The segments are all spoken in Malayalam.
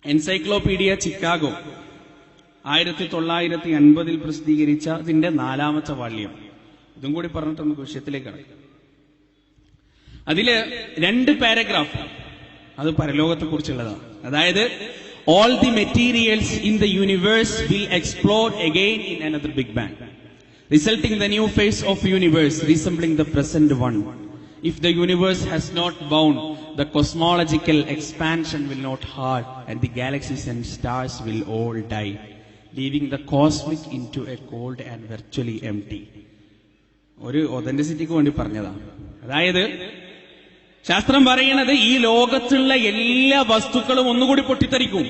എൻസൈക്ലോപീഡിയ ചിക്കാഗോ 1950 പ്രസിദ്ധീകരിച്ച ഇതിന്റെ 4ാമത്തെ വാള്യം. ഇതും കൂടി പറഞ്ഞിട്ട് നമുക്ക് വിഷയത്തിലേക്ക് കടക്കാം. അതില് 2 പാരഗ്രാഫ് അത് പരലോകത്തെ കുറിച്ചുള്ളതാണ്. അതായത് all the materials in the universe will explode again in another big bang, resulting in the new phase of universe resembling the present one. If the universe has not bound, the cosmological expansion will not halt, and the galaxies and stars will all die, leaving the cosmic into a cold and virtually empty. ഒരു ഒതന്റിസിറ്റിക്ക് വേണ്ടി പറഞ്ഞതാണ്. അതായത് ശാസ്ത്രം പറയുന്നത് ഈ ലോകത്തുള്ള എല്ലാ വസ്തുക്കളും ഒന്നുകൂടി പൊട്ടിത്തെറിക്കും.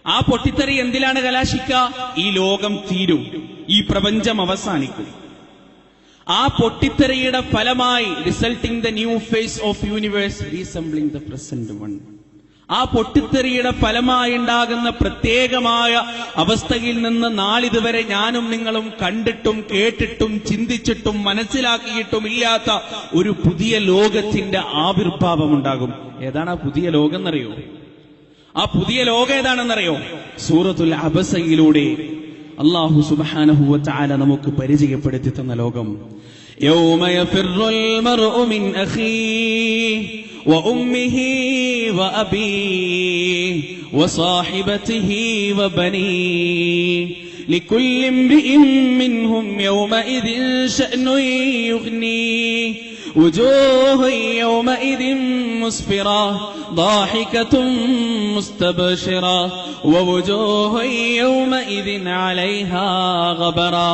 ആ പൊട്ടിത്തെറി എന്തിലാണ് കലാശിക്കുക? ഈ ലോകം തീരും, ഈ പ്രപഞ്ചം അവസാനിക്കും. ആ പൊട്ടിത്തെറിയുടെ ഫലമായി resulting the new phase of universe resembling the present one. ആ പൊട്ടിത്തെറിയുടെ ഫലമായി ഉണ്ടാകുന്ന പ്രത്യേകമായ അവസ്ഥയിൽ നിന്ന് നാളിതുവരെ ഞാനും നിങ്ങളും കണ്ടിട്ടും കേട്ടിട്ടും ചിന്തിച്ചിട്ടും മനസ്സിലാക്കിയിട്ടും ഇല്ലാത്ത ഒരു പുതിയ ലോകത്തിന്റെ ആവിർഭാവമുണ്ടാകും. ഏതാണ് ആ പുതിയ ലോകം എന്നറിയോ? ആ പുതിയ ലോകം ഏതാണെന്നറിയോ? സൂറത്തുൽ അബസയിലൂടെ അല്ലാഹു സുബ്ഹാനഹു വ തആല നമുക്ക് പരിചയപ്പെടുത്തി തന്ന ലോകം. യൗമ യഫിറുൽ മർഉ മിൻ അഖീഹി وأمه وأبيه وصاحبته وبنيه لكل امرئ منهم يومئذ شأن يغنيه وجوه يومئذ مسفرة ضاحكة مستبشرة ووجوه يومئذ عليها غبرة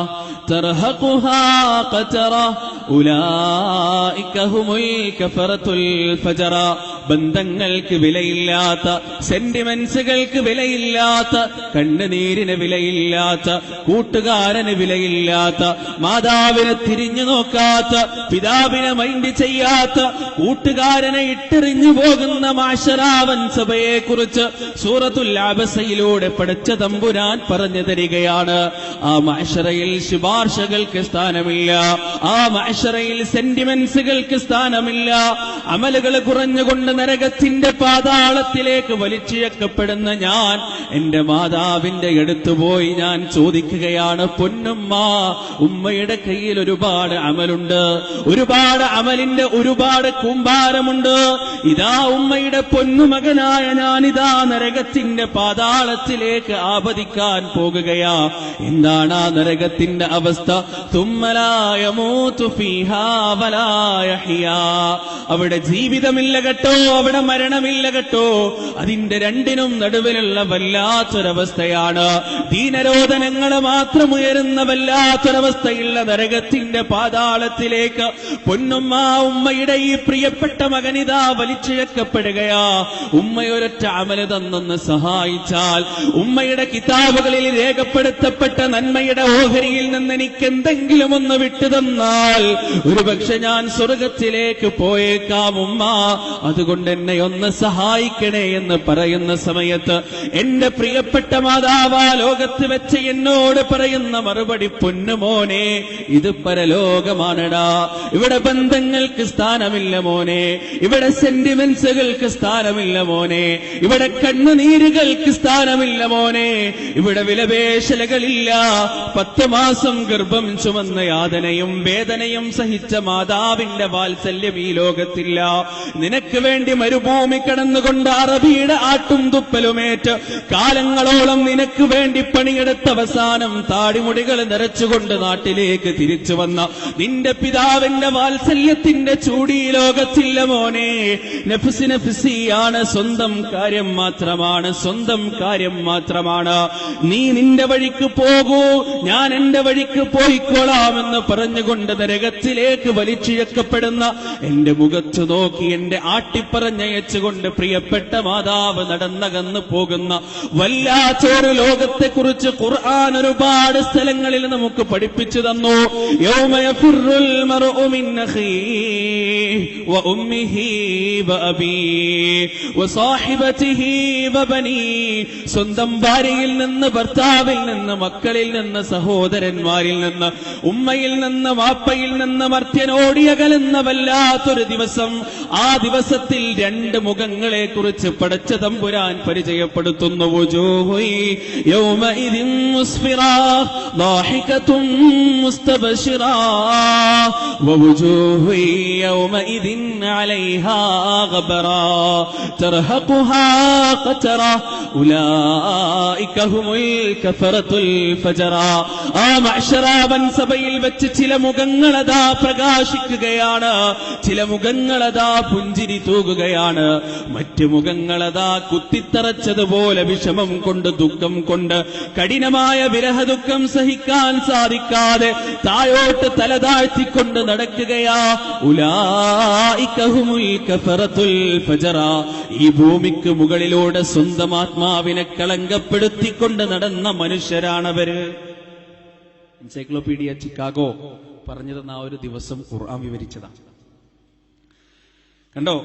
ترهقها قترة أولئك هم الكفرة الفجرة. ബന്ധങ്ങൾക്ക് വിലയില്ലാത്ത, സെന്റിമെന്റ്സുകൾക്ക് വിലയില്ലാത്ത, കണ്ണുനീരിന് വിലയില്ലാത്ത, കൂട്ടുകാരന് വിലയില്ലാത്ത, മാതാവിനെ തിരിഞ്ഞു നോക്കാത്ത, പിതാവിനെ മൈൻഡ് ചെയ്യാത്ത, കൂട്ടുകാരനെ ഇട്ടെറിഞ്ഞു പോകുന്ന മാശറാവൻ സഭയെ കുറിച്ച് സൂറത്തുൽ അബസയിലൂടെ പടച്ച തമ്പുരാൻ പറഞ്ഞു തരികയാണ്. ആ മാശറയിൽ ശുപാർശകൾക്ക് സ്ഥാനമില്ല, ആ മാശറയിൽ സെന്റിമെന്റ്സുകൾക്ക് സ്ഥാനമില്ല. അമലുകൾ കുറഞ്ഞുകൊണ്ട് നരകത്തിന്റെ പാതാളത്തിലേക്ക് വലിച്ചിഴക്കപ്പെടുന്ന ഞാൻ എന്റെ മാതാവിന്റെ അടുത്തുപോയി ഞാൻ ചോദിക്കുകയാണ്, പൊന്നുമ്മ, ഉമ്മയുടെ കയ്യിൽ ഒരുപാട് അമലുണ്ട്, ഒരുപാട് അമലിന്റെ ഒരുപാട് കൂമ്പാരമുണ്ട്. ഇതാ ഉമ്മയുടെ പൊന്നുമകനായ ഞാനിതാ നരകത്തിന്റെ പാതാളത്തിലേക്ക് ആപതിക്കാൻ പോകുകയാ. എന്താണ് ആ നരകത്തിന്റെ അവസ്ഥ? തുമ്മലാ യമൂതു ഫീഹാ വലാ യഹ്യാ. അവിടെ ജീവിതമില്ല കേട്ടോ, അവിടെ മരണമില്ല കേട്ടോ. അതിന്റെ രണ്ടിനും നടുവിലുള്ള വല്ലാത്തൊരവസ്ഥയാണ്. ദീനരോധനങ്ങൾ മാത്രം ഉയരുന്ന വല്ലാത്തൊരവസ്ഥയുള്ള നരകത്തിന്റെ പാതാളത്തിലേക്ക് പൊന്നുമ്മ, ഉമ്മയുടെ ഈ പ്രിയപ്പെട്ട മകനിതാ വലിച്ചിഴക്കപ്പെടുകയാ. ഉമ്മയൊരൊറ്റ അമല് തന്നൊന്ന് സഹായിച്ചാൽ, ഉമ്മയുടെ കിതാബുകളിൽ രേഖപ്പെടുത്തപ്പെട്ട നന്മയുടെ ഓഹരിയിൽ നിന്ന് എനിക്ക് എന്തെങ്കിലും ഒന്ന് വിട്ടുതന്നാൽ ഒരുപക്ഷെ ഞാൻ സ്വർഗത്തിലേക്ക് പോയേക്കാം ഉമ്മ, അതുകൊണ്ട് എന്നെ ഒന്ന് സഹായിക്കണേ എന്ന് പറയുന്ന സമയത്ത് എന്റെ പ്രിയപ്പെട്ട മാതാവാ ലോകത്ത് വെച്ച് എന്നോട് പറയുന്ന മറുപടി, പൊന്നുമോനെ, ഇത് പരലോകമാണടാ. ഇവിടെ ബന്ധങ്ങൾക്ക് സ്ഥാനമില്ല മോനെ, ഇവിടെ സെന്റിമെന്റ്സുകൾക്ക് സ്ഥാനമില്ല മോനെ, ഇവിടെ കണ്ണുനീരുകൾക്ക് സ്ഥാനമില്ല മോനെ, ഇവിടെ വിലപേശലുകളില്ല. 10 മാസം ഗർഭം ചുമന്ന യാതനയും വേദനയും സഹിച്ച മാതാവിന്റെ വാത്സല്യം ഈ ലോകത്തില്ല. നിനക്ക് വേണ്ടി മരുഭൂമി കടന്നുകൊണ്ട് അറബിയുടെ ആട്ടും തുപ്പലുമേറ്റ് കാലങ്ങളോളം നിനക്ക് വേണ്ടി പണിയെടുത്ത അവസാനം താടിമുടികൾ നിറച്ചുകൊണ്ട് നാട്ടിലേക്ക് തിരിച്ചു വന്ന നിന്റെ പിതാവിന്റെ വാത്സല്യത്തിന്റെ ചൂടി ലോകത്തില്ല മോനെ. നഫ്സ് നഫ്സിയാണ്, സ്വന്തം കാര്യം മാത്രമാണ്, സ്വന്തം കാര്യം മാത്രമാണ്. നീ നിന്റെ വഴിക്ക് പോകൂ, ഞാൻ എന്റെ വഴിക്ക് പോയിക്കോളാമെന്ന് പറഞ്ഞുകൊണ്ട് നരകത്തിലേക്ക് വലിച്ചിഴക്കപ്പെടുന്ന എന്റെ മുഖത്ത് നോക്കി എന്റെ ആട്ടിപ്പറഞ്ഞയച്ചുകൊണ്ട് പ്രിയപ്പെട്ട മാതാവ് നടന്നകന്നു പോകുന്ന വല്ലാത്തൊരു ലോകത്തെക്കുറിച്ച് ഖുർആൻ ഒരുപാട് സ്ഥലങ്ങളിൽ നമുക്ക് പഠിപ്പിച്ചു തന്നു. യൗമ യഫിറുൽ മർഉ മിൻ അഖീഹി വ ഉമ്മിഹി വ അബീഹി വ സാഹിബതിഹി വ ബനീഹി. സ്വന്തം ഭാര്യയിൽ നിന്ന്, ഭർത്താവിൽ നിന്ന്, മക്കളിൽ നിന്ന്, സഹോദരന്മാരിൽ നിന്ന്, ഉമ്മയിൽ നിന്ന്, വാപ്പയിൽ നിന്ന് മർത്യനോടിയകലുന്ന വല്ലാത്തൊരു ദിവസം. ആ ദിവസത്തിൽ സൂറത്തിൽ രണ്ട് മുഖങ്ങളെ കുറിച്ച് പടച്ച തമ്പുരാൻ പരിചയപ്പെടുത്തുന്നു. വുജൂഹുൻ യൗമഇദിൻ മുസ്ഫിറാ ളാഹികതുൻ മുസ്തബ്ശിറാ വവുജൂഹുൻ യൗമഇദിൻ അലൈഹാ ഗബറാ തർഹഖുഹാ ഖതറാ ഉലൈക ഹുമുൽ കഫറത്തുൽ ഫജറാ. ആ മഅ്ശറാബൻ സഭയിൽ വെച്ച് ചില മുഖങ്ങളതാ പ്രകാശിക്കുകയാണ്, ചില മുഖങ്ങളതാ പുഞ്ചിരി തൂകുകയാണ്, മറ്റു മുഖങ്ങളതാ കുത്തിത്തറച്ചതുപോലെ വിഷമം കൊണ്ട് ദുഃഖം കൊണ്ട് കഠിനമായ വിരഹദുഃഖം സഹിക്കാൻ സാധിക്കാതെ താഴോട്ട് തല താഴ്ത്തിക്കൊണ്ട് നടക്കുകയാ. ഉലൈക ഹുമുൽ കഫറത്തുൽ ഫജറാ. ഈ ഭൂമിക്ക് മുകളിലൂടെ സ്വന്തം ആത്മാവിനെ കളങ്കപ്പെടുത്തിക്കൊണ്ട് നടന്ന മനുഷ്യരാണവര്. എൻസൈക്ലോപീഡിയ ചിക്കാഗോ പറഞ്ഞതെന്ന ആ ഒരു ദിവസം ഖുർആൻ വിവരിച്ചതാണ്. കണ്ടോ,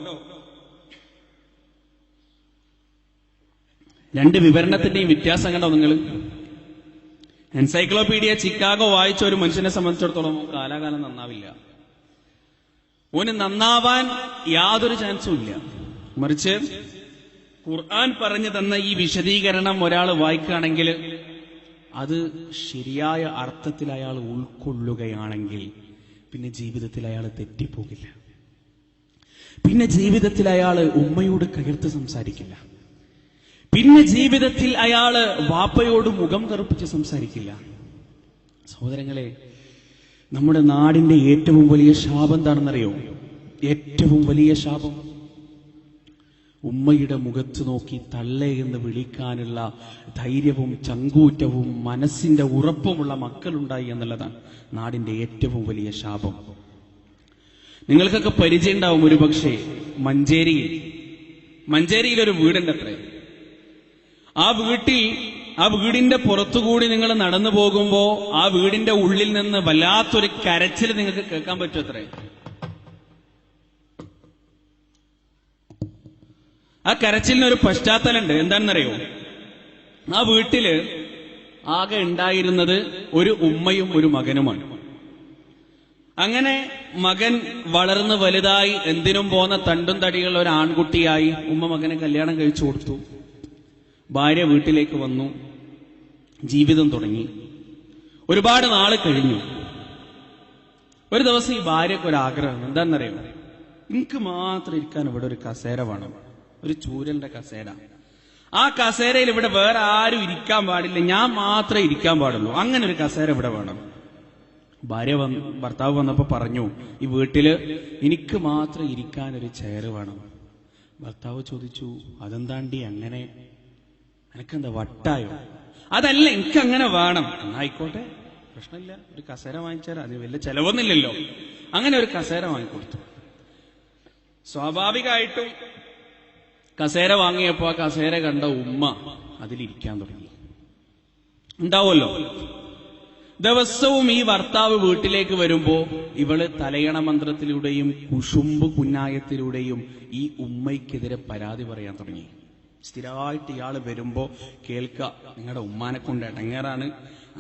രണ്ട് വിവരണത്തിന്റെയും വ്യത്യാസം കണ്ടോ നിങ്ങൾ? എൻസൈക്ലോപീഡിയ ചിക്കാഗോ വായിച്ച ഒരു മനുഷ്യനെ സംബന്ധിച്ചിടത്തോളം കാലാകാലം നന്നാവില്ല. ഓന് നന്നാവാൻ യാതൊരു ചാൻസും ഇല്ല. മറിച്ച് ഖുർആൻ പറഞ്ഞു തന്ന ഈ വിശദീകരണം ഒരാൾ വായിക്കുകയാണെങ്കിൽ, അത് ശരിയായ അർത്ഥത്തിൽ അയാൾ ഉൾക്കൊള്ളുകയാണെങ്കിൽ പിന്നെ ജീവിതത്തിൽ അയാൾ തെറ്റിപ്പോകില്ല. പിന്നെ ജീവിതത്തിൽ അയാൾ ഉമ്മയോട് കയർത്ത് സംസാരിക്കില്ല. പിന്നെ ജീവിതത്തിൽ അയാൾ വാപ്പയോട് മുഖം കറുപ്പിച്ച് സംസാരിക്കില്ല. സഹോദരങ്ങളെ, നമ്മുടെ നാടിന്റെ ഏറ്റവും വലിയ ശാപം എന്താണെന്നറിയോ? ഏറ്റവും വലിയ ശാപം ഉമ്മയുടെ മുഖത്ത് നോക്കി തള്ളേ എന്ന് വിളിക്കാനുള്ള ധൈര്യവും ചങ്കൂറ്റവും മനസ്സിന്റെ ഉറപ്പുമുള്ള മക്കളുണ്ടായി എന്നുള്ളതാണ് നാടിന്റെ ഏറ്റവും വലിയ ശാപം. നിങ്ങൾക്കൊക്കെ പരിചയം ഉണ്ടാവും ഒരു പക്ഷേ മഞ്ചേരിയിൽ ഒരു വീടുണ്ട് അത്രേ. ആ വീടിന്റെ പുറത്തുകൂടി നിങ്ങൾ നടന്നു പോകുമ്പോ ആ വീടിന്റെ ഉള്ളിൽ നിന്ന് വല്ലാത്തൊരു കരച്ചിൽ നിങ്ങൾക്ക് കേൾക്കാൻ പറ്റും അത്രേ. ആ കരച്ചിലിനൊരു പശ്ചാത്തലമുണ്ട്. എന്താണെന്നറിയോ? ആ വീട്ടില് ആകെ ഉണ്ടായിരുന്നത് ഒരു ഉമ്മയും ഒരു മകനുമാണ്. അങ്ങനെ മകൻ വളർന്ന് വലുതായി എന്തിനും പോന്ന തണ്ടും തടിയുള്ള ഒരു ആൺകുട്ടിയായി ഉമ്മ മകനെ കല്യാണം കഴിച്ചു കൊടുത്തു. ഭാര്യ വീട്ടിലേക്ക് വന്നു, ജീവിതം തുടങ്ങി. ഒരുപാട് നാള് കഴിഞ്ഞു. ഒരു ദിവസം ഈ ഭാര്യക്കൊരാഗ്രഹം. എന്താണെന്നറിയോ? എനിക്ക് മാത്രം ഇരിക്കാൻ ഇവിടെ ഒരു കസേര വേണം, ഒരു ചൂരലിന്റെ കസേര. ആ കസേരയിൽ ഇവിടെ വേറെ ആരും ഇരിക്കാൻ പാടില്ല, ഞാൻ മാത്രമേ ഇരിക്കാൻ പാടുള്ളൂ. അങ്ങനെ ഒരു കസേര ഇവിടെ വേണം. ഭർത്താവ് വന്നപ്പോ പറഞ്ഞു, ഈ വീട്ടില് എനിക്ക് മാത്രം ഇരിക്കാൻ ഒരു ചെയർ വേണം. ഭർത്താവ് ചോദിച്ചു, അതെന്താണ്ടി അങ്ങനെ? എനക്കെന്താ വട്ടായോ? അതല്ല, എനിക്ക് അങ്ങനെ വേണം. എന്നായിക്കോട്ടെ, പ്രശ്നമില്ല, ഒരു കസേര വാങ്ങിച്ചാൽ അത് വലിയ ചെലവൊന്നുമില്ലല്ലോ. അങ്ങനെ ഒരു കസേര വാങ്ങിക്കൊടുത്തു. സ്വാഭാവികമായിട്ടും കസേര വാങ്ങിയപ്പോ ആ കസേര കണ്ട ഉമ്മ അതിലിരിക്കാൻ തുടങ്ങി. ഉണ്ടാവുമല്ലോ, ദിവസവും ഈ ഭർത്താവ് വീട്ടിലേക്ക് വരുമ്പോ ഇവള് തലയണ മന്ത്രത്തിലൂടെയും കുശുമ്പ് കുന്നായത്തിലൂടെയും ഈ ഉമ്മയ്ക്കെതിരെ പരാതി പറയാൻ തുടങ്ങി. സ്ഥിരമായിട്ട് ഇയാള് വരുമ്പോ കേൾക്ക, നിങ്ങളുടെ ഉമ്മാനെ കൊണ്ട് ഇടങ്ങേറാണ്,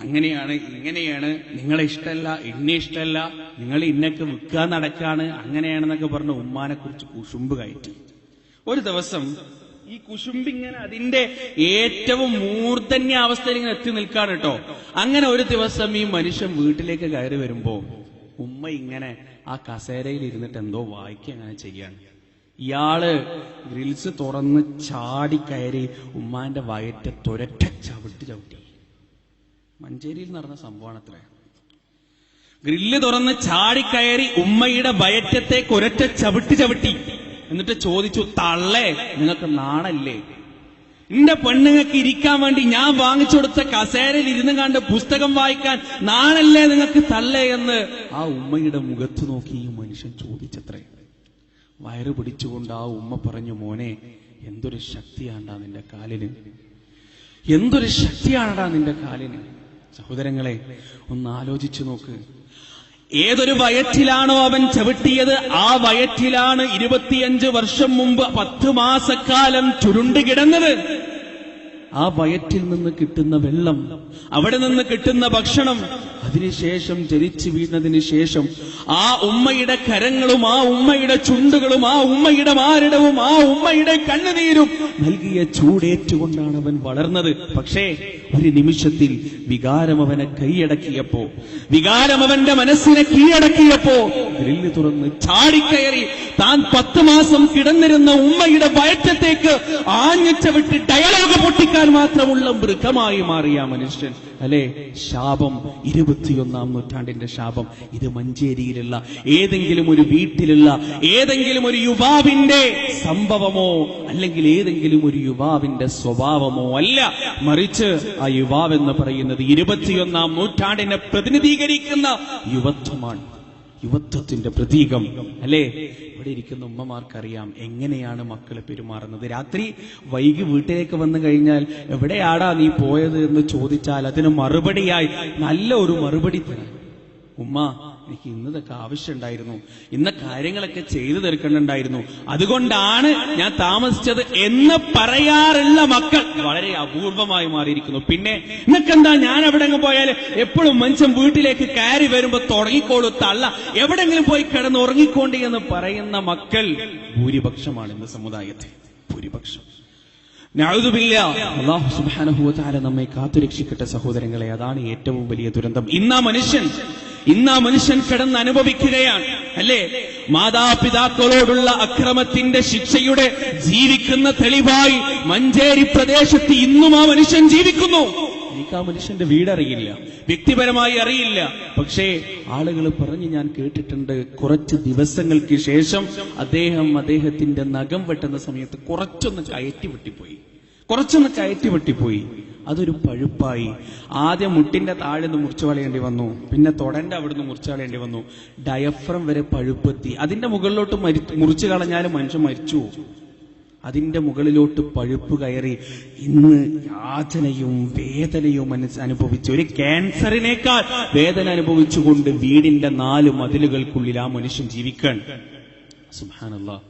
അങ്ങനെയാണ് ഇങ്ങനെയാണ്, നിങ്ങളെ ഇഷ്ടമല്ല, എന്നെ ഇഷ്ടമല്ല, നിങ്ങൾ ഇന്നൊക്കെ വിൽക്കാൻ നടക്കാണ്, അങ്ങനെയാണെന്നൊക്കെ പറഞ്ഞ് ഉമ്മാനെ കുറിച്ച് കുശുമ്പ് കയറ്റി. ഒരു ദിവസം ഈ കുശുമ്പിങ്ങനെ അതിന്റെ ഏറ്റവും മൂർധന്യ അവസ്ഥയിൽ ഇങ്ങനെ എത്തി നിൽക്കാണ് കേട്ടോ. അങ്ങനെ ഒരു ദിവസം ഈ മനുഷ്യൻ വീട്ടിലേക്ക് കയറി വരുമ്പോ ഉമ്മ ഇങ്ങനെ ആ കസേരയിൽ ഇരുന്നിട്ട് എന്തോ വായിക്കുക അങ്ങനെ ചെയ്യാണ്. ഇയാള് ഗ്രിൽസ് തുറന്ന് ചാടിക്കയറി ഉമ്മാന്റെ വയറ്റത്തൊരൊറ്റ ചവിട്ടി. മഞ്ചേരിയിൽ നടന്ന സംഭവമാണത്രേ. ഗ്രില്ല് തുറന്ന് ചാടിക്കയറി ഉമ്മയുടെ വയറ്റത്തേക്ക് ഒരൊറ്റ ചവിട്ടി. എന്നിട്ട് ചോദിച്ചു, തള്ളേ, നിങ്ങൾക്ക് നാണല്ലേ? എന്റെ പെണ്ണുങ്ങൾക്ക് ഇരിക്കാൻ വേണ്ടി ഞാൻ വാങ്ങിച്ചു കൊടുത്ത കസേരയിൽ ഇരുന്ന് കണ്ട് പുസ്തകം വായിക്കാൻ നാണല്ലേ നിങ്ങൾക്ക് തള്ളേ എന്ന് ആ ഉമ്മയുടെ മുഖത്ത് നോക്കി ഈ മനുഷ്യൻ ചോദിച്ചത്രേ. വയറ് പിടിച്ചുകൊണ്ട് ആ ഉമ്മ പറഞ്ഞു, മോനെ, എന്തൊരു ശക്തിയാണ്ടാ നിന്റെ കാലിന്, എന്തൊരു ശക്തിയാണടാ നിന്റെ കാലിന്. സഹോദരങ്ങളെ, ഒന്ന് ആലോചിച്ചു നോക്ക്. ഏതൊരു വയറ്റിലാണോ അവൻ ചവിട്ടിയത്, ആ വയറ്റിലാണ് 25 വർഷം മുമ്പ് 10 മാസക്കാലം ചുരുണ്ട് കിടന്നത്. ആ വയറ്റിൽ നിന്ന് കിട്ടുന്ന വെള്ളം, അവിടെ നിന്ന് കിട്ടുന്ന ഭക്ഷണം, അതിനുശേഷം ജനിച്ചു വീണതിന് ശേഷം ആ ഉമ്മയുടെ കരങ്ങളും ആ ഉമ്മയുടെ ചുണ്ടുകളും ആ ഉമ്മയുടെ മാരടവും ആ ഉമ്മയുടെ കണ്ണുനീരും നൽകിയ ചൂടേറ്റുകൊണ്ടാണ് അവൻ വളർന്നത്. പക്ഷേ ഒരു നിമിഷത്തിൽ വികാരം അവനെ കൈയടക്കിയപ്പോ, വികാരം അവന്റെ മനസ്സിനെ കീഴടക്കിയപ്പോ ഗ്രില്ല് തുറന്ന് ചാടിക്കയറി താൻ 10 മാസം കിടന്നിരുന്ന ഉമ്മയുടെ വയറ്റത്തേക്ക് ആഞ്ഞിച്ച വിട്ട് ഡയലോഗ് പൊട്ടിക്കാൻ മാത്രമുള്ള മൃഗമായി മാറിയ മനുഷ്യൻ. അല്ലെ, ശാപം 21-ാം നൂറ്റാണ്ടിന്റെ ശാപം. ഇത് മഞ്ചേരിയിലുള്ള ഏതെങ്കിലും ഒരു വീട്ടിലുള്ള ഏതെങ്കിലും ഒരു യുവാവിന്റെ സംഭവമോ അല്ലെങ്കിൽ ഏതെങ്കിലും ഒരു യുവാവിന്റെ സ്വഭാവമോ അല്ല, മറിച്ച് ആ യുവാവെന്ന് പറയുന്നത് 21-ാം നൂറ്റാണ്ടിനെ പ്രതിനിധീകരിക്കുന്ന യുവത്വമാണ്, യുവത്വത്തിന്റെ പ്രതീകം. അല്ലേ, ഇവിടെ ഇരിക്കുന്ന ഉമ്മമാർക്കറിയാം എങ്ങനെയാണ് മക്കളെ പെരുമാറുന്നത്. രാത്രി വൈകി വീട്ടിലേക്ക് വന്നു കഴിഞ്ഞാൽ എവിടെയാടാ നീ പോയത് എന്ന് ചോദിച്ചാൽ അതിന് മറുപടിയായി നല്ല ഒരു മറുപടി തരാം. ഉമ്മ, എനിക്ക് ഇന്നതൊക്കെ ആവശ്യമുണ്ടായിരുന്നു, ഇന്ന കാര്യങ്ങളൊക്കെ ചെയ്തു തീർക്കണ്ടായിരുന്നു, അതുകൊണ്ടാണ് ഞാൻ താമസിച്ചത് എന്ന് പറയാറുള്ള മക്കൾ വളരെ അപൂർവമായി മാറിയിരിക്കുന്നു. പിന്നെ നിനക്കെന്താ, ഞാൻ എവിടെങ്ങ് പോയാൽ എപ്പോഴും മനുഷ്യൻ വീട്ടിലേക്ക് കയറി വരുമ്പോ തുടങ്ങിക്കോളൂ തള്ള, എവിടെങ്കിലും പോയി കിടന്ന് ഉറങ്ങിക്കോണ്ടി എന്ന് പറയുന്ന മക്കൾ ഭൂരിപക്ഷമാണ് ഇന്ന് സമുദായത്തിൽ, ഭൂരിപക്ഷം. നഅൂദുബില്ലാ, അല്ലാഹു സുബ്ഹാനഹു വ തആല നമ്മെ കാത്തുരക്ഷിക്കട്ടെ സഹോദരങ്ങളെ. അതാണ് ഏറ്റവും വലിയ ദുരന്തം. ഇന്നാ മനുഷ്യൻ കിടന്ന് അനുഭവിക്കുകയാണ്. അല്ലേ, മാതാപിതാക്കളോടുള്ള അക്രമത്തിന്റെ ശിക്ഷയുടെ ജീവിക്കുന്ന തെളിവായി മഞ്ചേരി പ്രദേശത്ത് ഇന്നും ആ മനുഷ്യൻ ജീവിക്കുന്നു. എനിക്ക് ആ മനുഷ്യന്റെ വീടറിയില്ല, വ്യക്തിപരമായി അറിയില്ല, പക്ഷേ ആളുകൾ പറഞ്ഞ് ഞാൻ കേട്ടിട്ടുണ്ട്. കുറച്ച് ദിവസങ്ങൾക്ക് ശേഷം അദ്ദേഹത്തിന്റെ നഖം വെട്ടുന്ന സമയത്ത് കുറച്ചൊന്ന് കയറ്റി വെട്ടിപ്പോയി. അതൊരു പഴുപ്പായി. ആദ്യം മുട്ടിന്റെ താഴെ നിന്ന് മുറിച്ചു കളയേണ്ടി വന്നു, പിന്നെ തൊടന്റെ അവിടുന്ന് മുറിച്ചു കളയേണ്ടി വന്നു, ഡയഫ്രം വരെ പഴുപ്പെത്തി. അതിന്റെ മുകളിലോട്ട് മുറിച്ചു കളഞ്ഞാലും മനുഷ്യൻ മരിച്ചു. അതിന്റെ മുകളിലോട്ട് പഴുപ്പ് കയറി ഇന്ന് യാതനയും വേദനയും അനുഭവിച്ചു, ഒരു ക്യാൻസറിനേക്കാൾ വേദന അനുഭവിച്ചുകൊണ്ട് വീടിന്റെ 4 മതിലുകൾക്കുള്ളിൽ ആ മനുഷ്യൻ ജീവിക്കാൻ. സുബ്ഹാനല്ലാഹ്,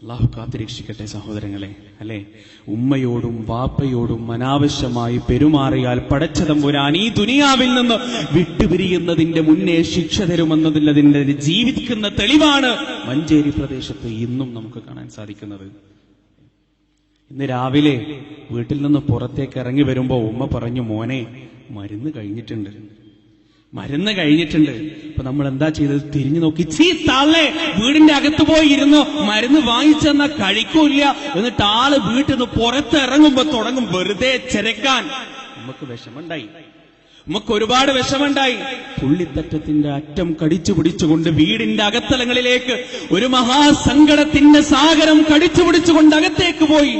അല്ലാഹു കാത്തുരക്ഷിക്കട്ടെ സഹോദരങ്ങളെ. അല്ലെ, ഉമ്മയോടും വാപ്പയോടും അനാവശ്യമായി പെരുമാറിയാൽ പടച്ചതമ്പുരാൻ ഈ ദുനിയാവിൽ നിന്ന് വിട്ടുപിരിയുന്നതിന്റെ മുന്നേ ശിക്ഷ തരുമെന്നതിന്റെ ജീവിക്കുന്ന തെളിവാണ് മഞ്ചേരി പ്രദേശത്ത് ഇന്നും നമുക്ക് കാണാൻ സാധിക്കുന്നത്. ഇന്ന് രാവിലെ വീട്ടിൽ നിന്ന് പുറത്തേക്ക് ഇറങ്ങി വരുമ്പോ ഉമ്മ പറഞ്ഞു, മോനെ മരുന്ന് കഴിഞ്ഞിട്ടുണ്ട്. അപ്പൊ നമ്മൾ എന്താ ചെയ്തത്? തിരിഞ്ഞു നോക്കി, താളെ വീടിന്റെ അകത്ത് പോയി ഇരുന്നോ, മരുന്ന് വാങ്ങിച്ചെന്നാ കഴിക്കൂല്ല. എന്നിട്ട് ആള് വീട്ടിൽ നിന്ന് പുറത്തിറങ്ങുമ്പോ തുടങ്ങും വെറുതെ ചെരക്കാൻ. നമുക്ക് ഒരുപാട് വിഷമുണ്ടായി. പുള്ളിത്തറ്റത്തിന്റെ അറ്റം കടിച്ചു പിടിച്ചുകൊണ്ട് വീടിന്റെ അകത്തലങ്ങളിലേക്ക് ഒരു മഹാസങ്കടത്തിന്റെ സാഗരം കടിച്ചു പിടിച്ചുകൊണ്ട് അകത്തേക്ക് പോയി.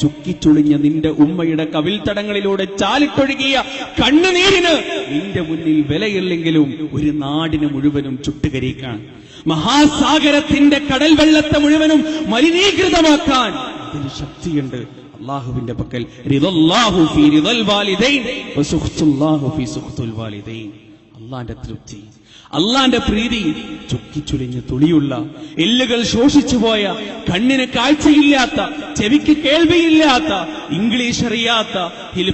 ചുക്കിച്ചുളിഞ്ഞ നിന്റെ ഉമ്മയുടെ കവിൽത്തടങ്ങളിലൂടെ ചാലിട്ടൊഴുകിയ കണ്ണുനീരിന് നിന്റെ മുന്നിൽ വിലയില്ലെങ്കിലും ഒരു നാടിനെ മുഴുവനും ചുട്ടുകരിക്കാൻ, മഹാസാഗരത്തിന്റെ കടൽ വെള്ളത്തെ മുഴുവനും മലിനീകൃതമാക്കാൻ ഇതിന് ശക്തിയുണ്ട്. അല്ലാഹുവിന്റെ പക്കൽ റിദല്ലാഹു ഫീ റിദൽ വാലിദൈൻ വസുഖ്തുല്ലാഹു ഫീ സുഖ്തുൽ വാലിദൈൻ. അല്ലാഹുവിന്റെ തൃപ്തി, അല്ലാഹുവിന്റെ പ്രീതി. ചുക്കിച്ചുളിഞ്ഞ് തുളിയുള്ള, എല്ലുകൾ ശോഷിച്ചു പോയ, കണ്ണിന് കാഴ്ചയില്ലാത്ത, ചെവിക്ക് കേൾവിയില്ലാത്ത, ഇംഗ്ലീഷ് അറിയാത്ത,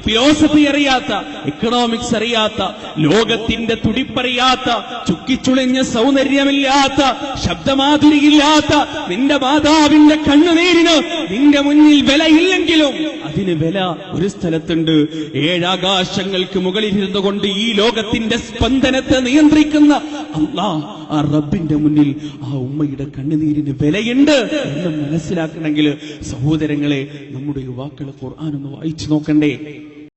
ഫിലോസഫി അറിയാത്ത, എക്കണോമിക്സ് അറിയാത്ത, ലോകത്തിന്റെ തുടിപ്പറിയാത്ത, ചുക്കിച്ചുളിഞ്ഞ സൗന്ദര്യമില്ലാത്ത, ശബ്ദമാധുരിയില്ലാത്ത നിന്റെ മാതാവിന്റെ കണ്ണുനീരിന് നിന്റെ മുന്നിൽ വിലയില്ലെങ്കിലും അതിന് വില ഒരു സ്ഥലത്തുണ്ട്. 7 ആകാശങ്ങൾക്ക് മുകളിലിരുന്നു കൊണ്ട് ഈ ലോകത്തിന്റെ സ്പന്ദനത്തെ നിയന്ത്രിക്കുന്ന അല്ലാഹ്, ആ റബ്ബിന്റെ മുന്നിൽ ആ ഉമ്മയുടെ കണ്ണുനീരിന് വിലയുണ്ട് എന്ന് മനസ്സിലാക്കണമെങ്കിൽ സഹോദരങ്ങളെ, നമ്മുടെ യുവാക്കളെ ഖുർആൻ ഒന്ന് വായിച്ചു നോക്കണ്ടേ?